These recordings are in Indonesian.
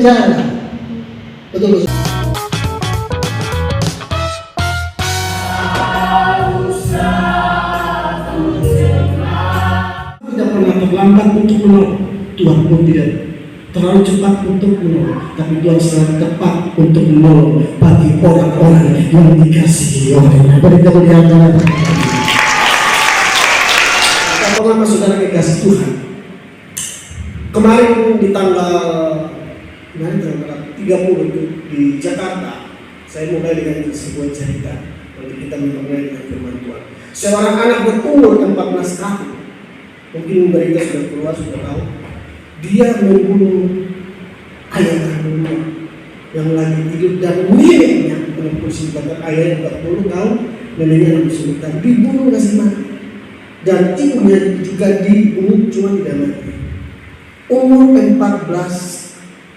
penjara. Betul. Tidak pernah terlambat untuk menolong. Tuhan pun tidak terlalu cepat untuk menolong, tapi Tuhan selalu tepat untuk menolong bagi orang-orang yang dikasihi oleh-Nya. Beri kemuliaan. Apakah saudara dikasih Tuhan? Kemarin di tanggal 30 itu di Jakarta, saya mulai dengan sebuah cerita. Nanti kita mulai dengan firman Tuhan. Seorang anak berumur 14 tahun, mungkin berita sudah keluar, sudah tahu. Dia membunuh ayah kandungnya yang lagi hidup dan neneknya, bahkan ayahnya 40 tahun, neneknya 60 tahun, dibunuh kasih mati. Dan ibunya juga dibunuh, cuma tidak mati. Umur 14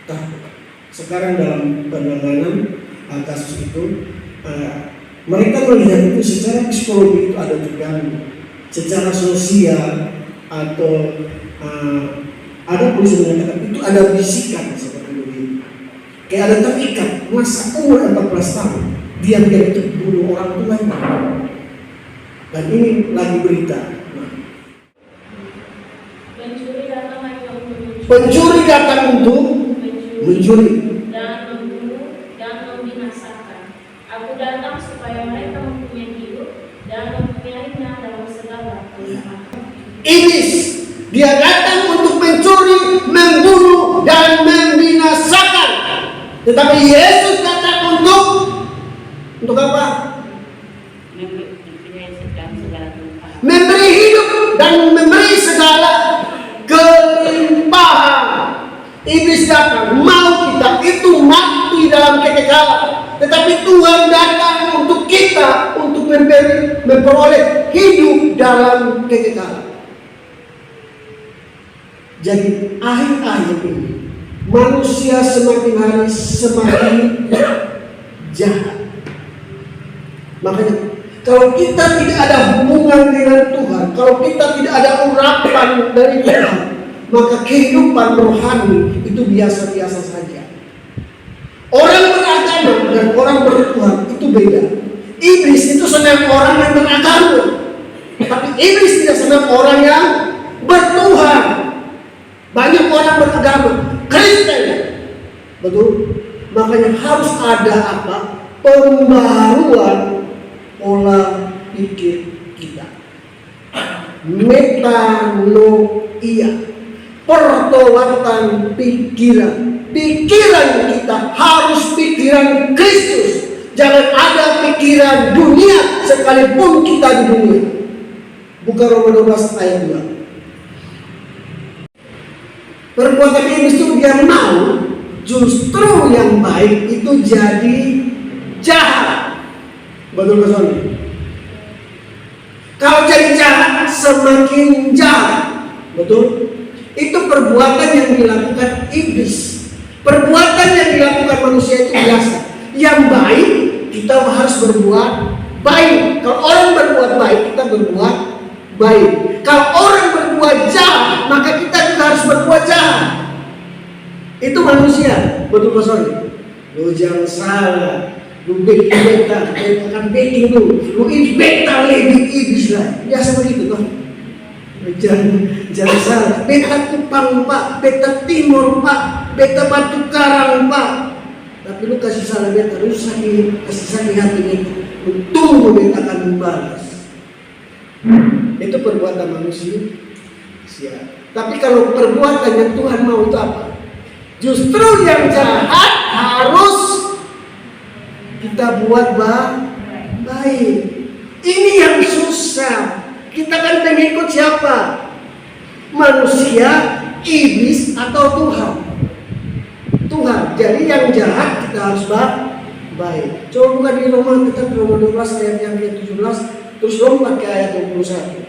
tahun. Sekarang dalam penanganan kasus itu, mereka melihat itu secara psikologi itu ada terganggu, secara sosial atau ada polisi mengatakan itu ada bisikan seperti itu. Kayak ada terikat, masa umur 14 tahun dia itu bunuh orang tuanya. Dan ini lagi berita. Pencuri datang untuk mencuri dan membunuh dan membinasakan. Aku datang supaya mereka mempunyai hidup dan mempunyainya dalam segala kelimpahan. Iblis, dia datang untuk mencuri, membunuh dan membinasakan. Tetapi Yesus datang untuk apa? Memberi hidup dan memberi segala kelimpahan. Iblis datang mau kita itu mati dalam kekekalan, tetapi Tuhan datang untuk kita untuk memperoleh hidup dalam kekekalan. Jadi akhir-akhir ini manusia semakin hari semakin jahat. Makanya kalau kita tidak ada hubungan dengan Tuhan, kalau kita tidak ada urapan dari Tuhan, maka kehidupan rohani itu biasa-biasa saja. Orang beragama dan orang bertuhan itu beda. Iblis itu senang orang yang beragama, tapi iblis tidak senang orang yang bertuhan. Banyak orang beragama, Kristen, betul. Makanya harus ada apa? Pembaruan pola pikir kita. Metanoia, pertolatan pikiran. Pikiran kita harus pikiran Kristus. Jangan ada pikiran dunia sekalipun kita di dunia. Buka Roma 12 ayat 2. Perbuatan iblis itu dia mau justru yang baik itu jadi jahat. Betul ke soalnya? Kalau jadi jahat semakin jahat. Betul? Itu perbuatan yang dilakukan iblis. Perbuatan yang dilakukan manusia itu biasa. Yang baik kita harus berbuat baik. Kalau orang berbuat baik kita berbuat baik. Kalau orang berbuat jahat maka kita juga harus berbuat jahat. Itu manusia. Betul ke soalnya? Lu jangan salah. Lu beta akan backing lu ini beta lebih iblis lah, biasa begitu toh. Jangan salah, beta Kupang pak, beta Timur pak, beta Batu Karang pak, tapi lu kasih salah beta, lu kasih sakit hati beta, lu tunggu beta akan membalas. Itu perbuatan manusia. Tapi kalau perbuatan yang Tuhan mau itu apa? Justru yang jahat harus kita buat baik. Ini yang susah. Kita kan pengikut siapa? Manusia, iblis atau Tuhan? Tuhan. Jadi yang jahat kita harus baik. Coba buka di Roma, kita di Roma 12 ayat yang ke-17, terus lompat ke ayat 21.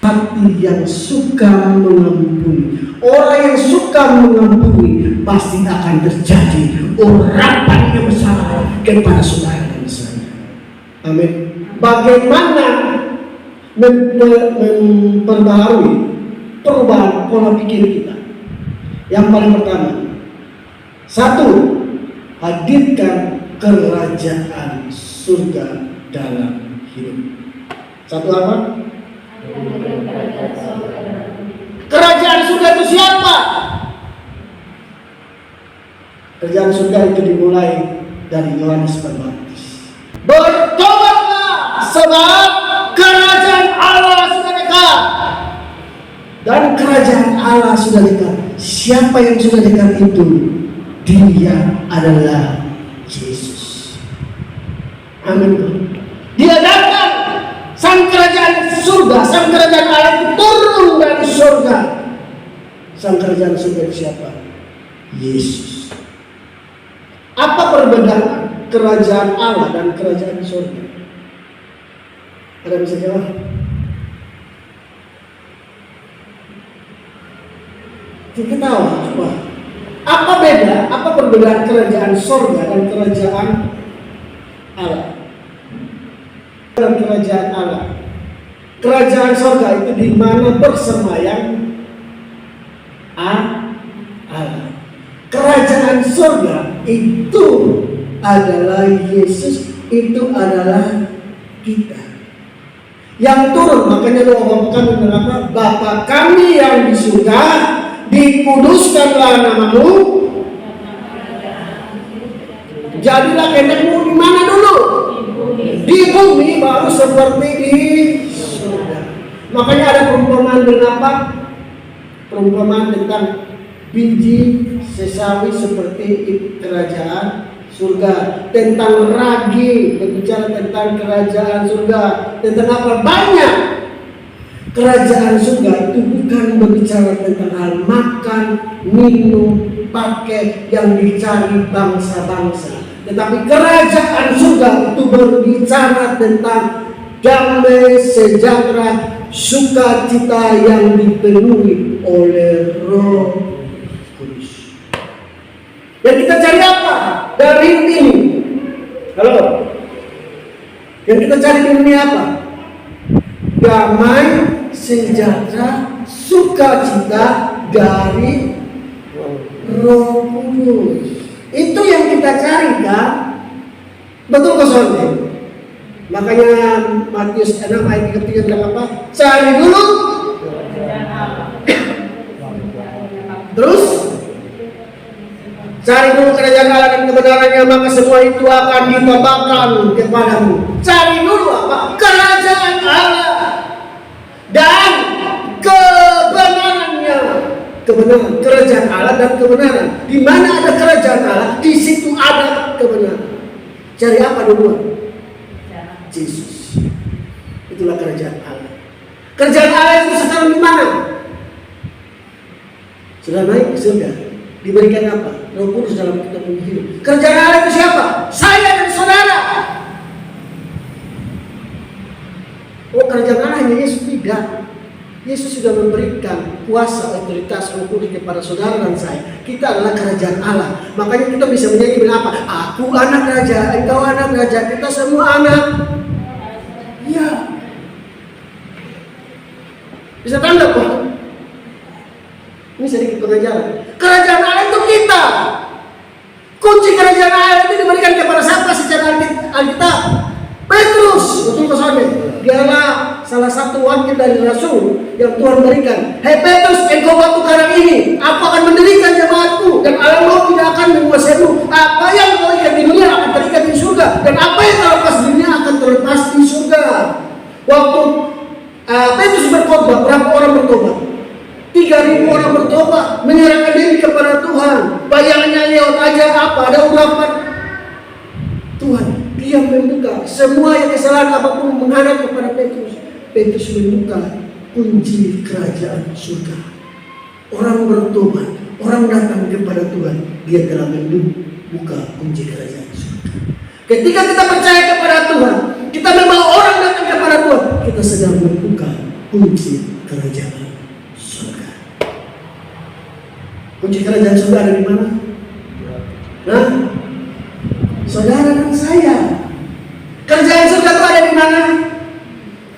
Hati yang suka mengampuni. Orang yang suka mengampuni pasti akan terjadi urapan yang besar kepada saudara dan saya. Amin. Bagaimana memperbaharui perubahan pola pikir kita? Yang paling pertama, Satu, hadirkan kerajaan surga dalam hidup. Satu apa? Kerajaan surga itu siapa? Kerajaan surga itu dimulai dari Yohanes Pembaptis. Bertobatlah sebab kerajaan Allah sudah dekat. Dan kerajaan Allah sudah dekat. Siapa yang sudah dekat itu? Dia adalah Yesus. Amin. Dia datang. Sang kerajaan surga, sang kerajaan Allah itu turun dari surga. Sang kerajaan surga itu siapa? Yesus. Apa perbedaan kerajaan Allah dan kerajaan surga? Ada yang bisa jawab? Kita tahu apa? Apa beda? Apa perbedaan kerajaan surga dan kerajaan Allah? Dan kerajaan Allah. Kerajaan surga itu di mana bersemayam Allah. Kerajaan surga itu adalah Yesus, itu adalah kita. Yang turun, makanya doa Bapa kami mengapa? Bapa kami yang di surga, dikuduskanlah namamu. Jadilah kehendakmu di mana dulu? Di bumi, baru seperti di surga. Makanya ada perumpamaan apa? Perumpamaan tentang biji sesawi seperti kerajaan surga, tentang ragi berbicara tentang kerajaan surga, tentang apa? Banyak. Kerajaan surga itu bukan berbicara tentang hal makan, minum, pakai yang dicari bangsa-bangsa, tetapi kerajaan surga itu berbicara tentang damai, sejahtera, sukacita yang dipenuhi oleh Roh Kudus. Dan kita cari apa dari hidup ini? Halo? Yang kita cari di dunia apa? Damai, sejahtera, sukacita dari Roh Kudus. Itu yang kita cari, kan? Betul kok saudara? Makanya Matius 6 ayat 33 bilang apa? Cari dulu. Terus cari dulu kerajaan Allah dan kebenarannya, maka semua itu akan ditambahkan kepadamu. Cari dulu apa? Kerajaan Allah dan kebenarannya. Kebenaran, kerajaan Allah dan kebenaran. Di mana ada kerajaan Allah, di situ ada kebenaran. Cari apa dulu? Yesus. Itulah kerajaan Allah. Kerajaan Allah itu sekarang di mana? Sudah naik ke surga. Diberikan apa? Roh Kudus dalam kita punya hidup. Kerajaan Allah itu siapa? Saya dan saudara. Oh, kerajaan Allah hanya Yesus? Tidak. Yesus sudah memberikan kuasa, otoritas, Roh Kudus kepada saudara dan saya. Kita adalah kerajaan Allah. Makanya kita bisa menyanyi bilang apa? Aku anak raja, engkau anak raja, kita semua anak. Ya. Bisa tanda kok? Ini sedikit pengajaran. Kerajaan Allah itu kita. Kunci kerajaan Allah itu diberikan kepada siapa secara Alkitab? Petrus. Betul kok saudara? Dialah salah satu wakil dari Rasul yang Tuhan berikan. Hei Petrus, engkau batu karang ini, aku akan mendirikan jemaatku, dan Allah tidak akan menguasaimu. Apa yang kau ikat di dunia akan terikat di surga, dan apa yang kau lepas di dunia akan terlepas di surga. Waktu Petrus berkhotbah, berapa orang bertobat? 3.000 orang bertobat, menyerahkan diri kepada Tuhan. Bayangannya lewat aja apa? Ada urapan Tuhan. Dia membuka semua yang kesalahan apapun menghadap kepada Petrus. Petrus membuka kunci kerajaan surga. Orang bertobat, orang datang kepada Tuhan, dia telah membuka kunci kerajaan surga. Ketika kita percaya kepada Tuhan, kita membawa orang datang kepada Tuhan, kita sedang membuka kunci kerajaan surga. Kunci kerajaan surga ada di mana? Nah, saudara dan saya. Kerajaan surga itu ada di mana?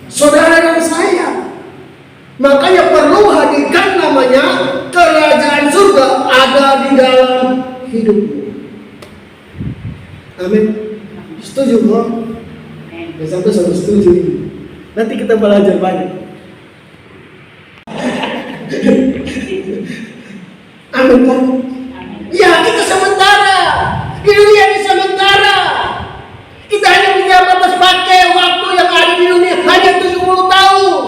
Saudara dan saya. Makanya perlu hadirkan namanya kerajaan surga ada di dalam hidupmu. Saya sangat setuju ini. Nanti kita belajar banyak. Amin kan? Ya, kita sementara. Di dunia ini sementara. Kita hanya bisa batas pakai waktu yang ada di dunia hanya 70 tahun.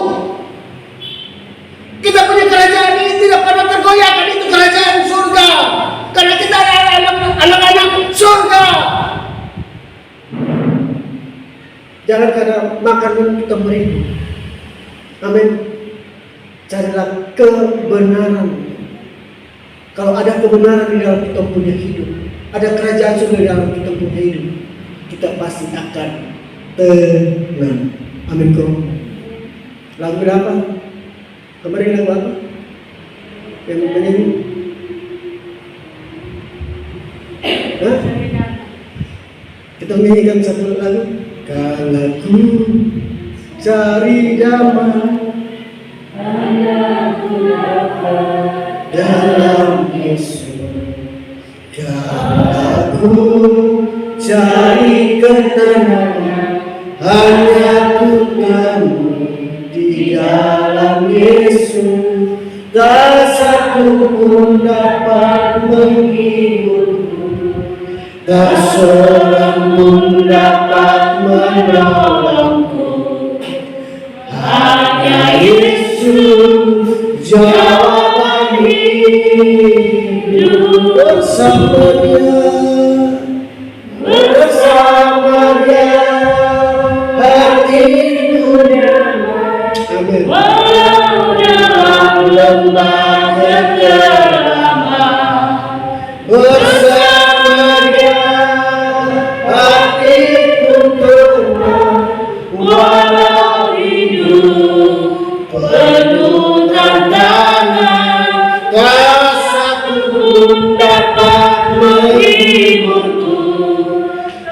Kita punya kerajaan ini tidak pernah tergoyahkan, itu kerajaan surga. Karena kita adalah anak-anak surga. Jangan karena makanan kita merindu. Amin. Carilah kebenaran. Kalau ada kebenaran di dalam kita punya hidup, ada kerajaan surga di dalam kita punya hidup, kita pasti akan tenang. Amin bro. Lagu berapa? Kemarin lagu apa? Yang menyanyi? Hah? Kita menyanyikan satu lagu. Kalau ku cari damai, hanya ku dapat dalam Yesus. Kalau ku cari ketenangan, hanya ku temu di dalam Yesus. Tak satu pun dapat menghiburku, tak seorang pun dapat menolongku. Hanya Yesus jawaban hidup. Bersama Dia hatiku damai. Amin. Walau dalam lembah kegelapan, bersama Dia hatiku tenang. Walau hidup penuh tantangan, tak satu pun dapat menghiburku,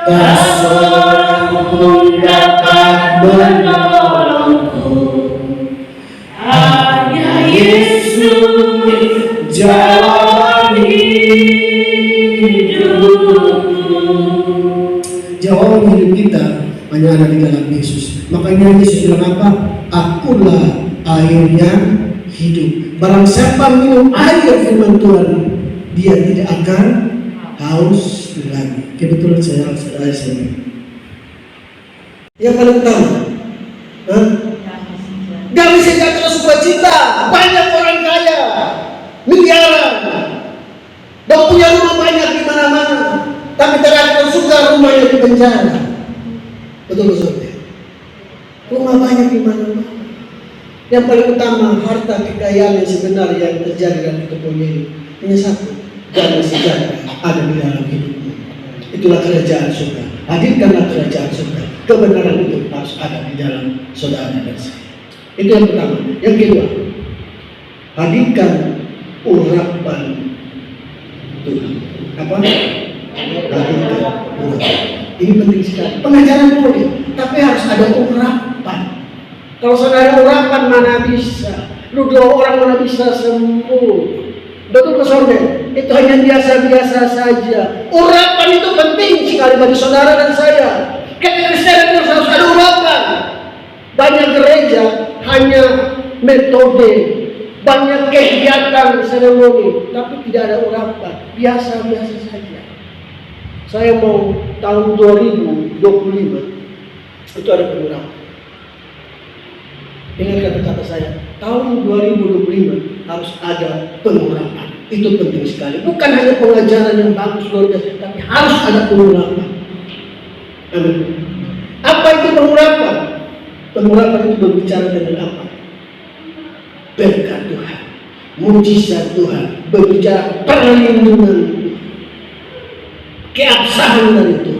tak seorang pun dapat menolongku. Hanya Yesus jawaban hidupku. Jawaban hidup kita hanya ada di dalam Yesus. Makanya Yesus bilang apa? Akulah air yang hidup. Barang siapa minum air firman Tuhan, dia tidak akan haus lagi. Kebetulan saya yang paling utama, damai sejahtera sukacita. Banyak orang kaya, miliaran, dan punya rumah banyak di mana-mana, tapi terakhir suka rumahnya di penjara. Betul. Rumah banyak di mana-mana. Yang paling utama, harta kekayaan yang sebenarnya yang terjadi dalam hidup ini hanya satu: damai sejahtera ada di dalam hidupmu. Itulah kerajaan surga. Hadirkanlah kerajaan surga. Kebenaran itu harus ada di dalam saudara dan saya. Itu yang pertama. Yang kedua, hadirkan urapan Tuhan. Apa? Hadirkan urapan. Ini penting sekali. Pengajaran boleh, tapi harus ada urapan. Kalau saudara urapan mana bisa? Lu dua orang mana bisa sembuh? Betul saudara? Itu hanya biasa-biasa saja. Urapan itu penting sekali bagi saudara dan saya. Kekristenan itu harus ada urapan. Banyak gereja hanya metode, banyak kegiatan seremoni, tapi tidak ada urapan. Biasa-biasa saja. Saya mau tahun 2025 itu ada pengurapan. Ingat kata-kata saya, tahun 2025 harus ada pengurapan. Itu penting sekali. Bukan hanya pengajaran yang bagus luar biasa, tapi harus ada pengurapan. Amin. Apa itu pengurapan? Pengurapan itu berbicara dengan apa? Berkat Tuhan, mujizat Tuhan, berbicara perlindungan, keabsahan dari Tuhan.